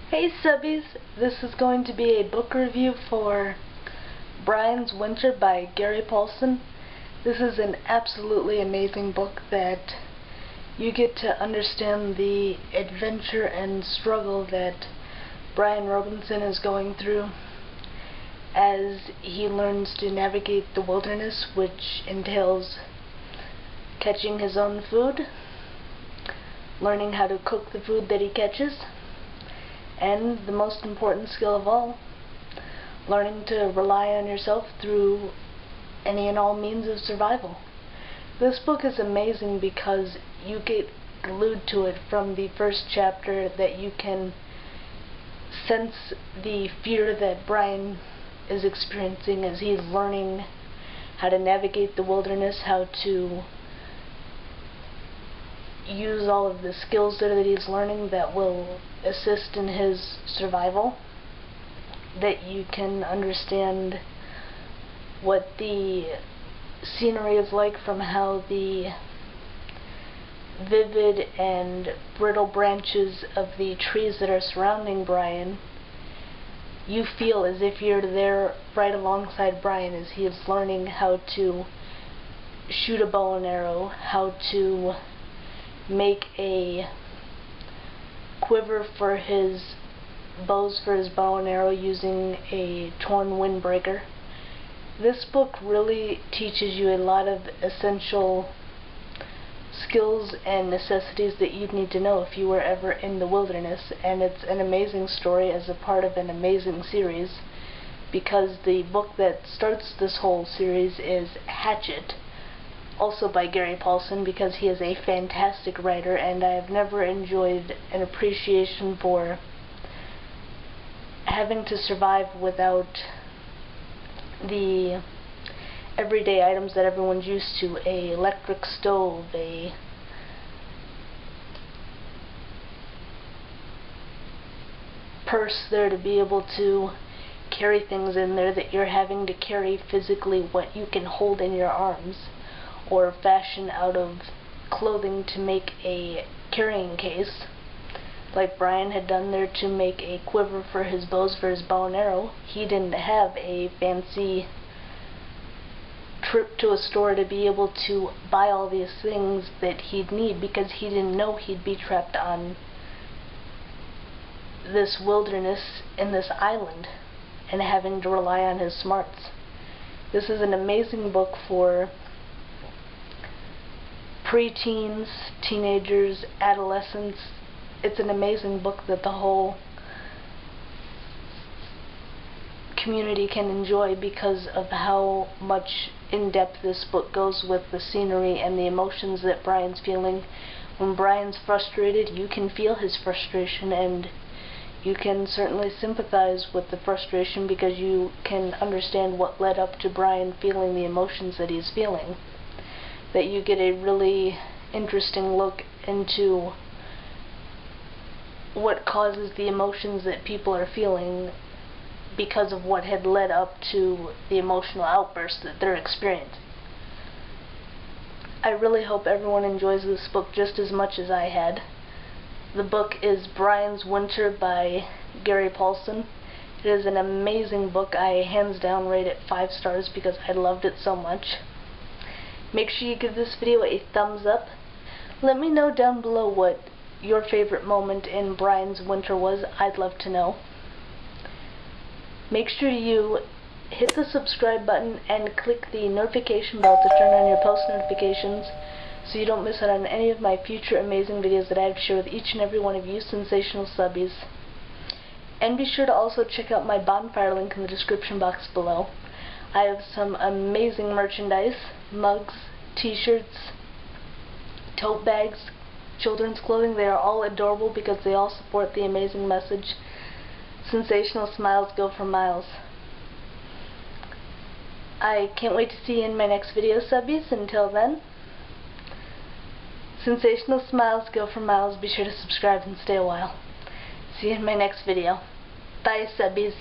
Hey subbies, this is going to be a book review for Brian's Winter by Gary Paulsen. This is an absolutely amazing book that you get to understand the adventure and struggle that Brian Robinson is going through as he learns to navigate the wilderness, which entails catching his own food, learning how to cook the food that he catches, and the most important skill of all, learning to rely on yourself through any and all means of survival. This book is amazing because you get glued to it from the first chapter, that you can sense the fear that Brian is experiencing as he's learning how to navigate the wilderness, how to use all of the skills that he's learning that will assist in his survival, that you can understand what the scenery is like from how the vivid and brittle branches of the trees that are surrounding Brian, you feel as if you're there right alongside Brian as he is learning how to shoot a bow and arrow, how to make a quiver for his bows for his bow and arrow using a torn windbreaker. This book really teaches you a lot of essential skills and necessities that you'd need to know if you were ever in the wilderness, and it's an amazing story as a part of an amazing series, because the book that starts this whole series is Hatchet, also by Gary Paulsen, because he is a fantastic writer, and I have never enjoyed an appreciation for having to survive without the everyday items that everyone's used to: a electric stove, a purse there to be able to carry things in there that you're having to carry physically what you can hold in your arms, or fashion out of clothing to make a carrying case, like Brian had done there to make a quiver for his bows for his bow and arrow. He didn't have a fancy trip to a store to be able to buy all these things that he'd need, because he didn't know he'd be trapped on this wilderness in this island and having to rely on his smarts. This is an amazing book for preteens, teenagers, adolescents. It's an amazing book that the whole community can enjoy because of how much in depth this book goes with the scenery and the emotions that Brian's feeling. When Brian's frustrated, you can feel his frustration, and you can certainly sympathize with the frustration because you can understand what led up to Brian feeling the emotions that he's feeling. That you get a really interesting look into what causes the emotions that people are feeling because of what had led up to the emotional outbursts that they're experiencing. I really hope everyone enjoys this book just as much as I had. The book is Brian's Winter by Gary Paulsen. It is an amazing book. I hands down rate it 5 stars because I loved it so much. Make sure you give this video a thumbs up. Let me know down below what your favorite moment in Brian's Winter was. I'd love to know. Make sure you hit the subscribe button and click the notification bell to turn on your post notifications so you don't miss out on any of my future amazing videos that I have to share with each and every one of you sensational subbies. And be sure to also check out my bonfire link in the description box below. I have some amazing merchandise: mugs, t-shirts, tote bags, children's clothing. They are all adorable because they all support the amazing message: sensational smiles go for miles. I can't wait to see you in my next video, subbies. Until then, sensational smiles go for miles. Be sure to subscribe and stay a while. See you in my next video. Bye, subbies.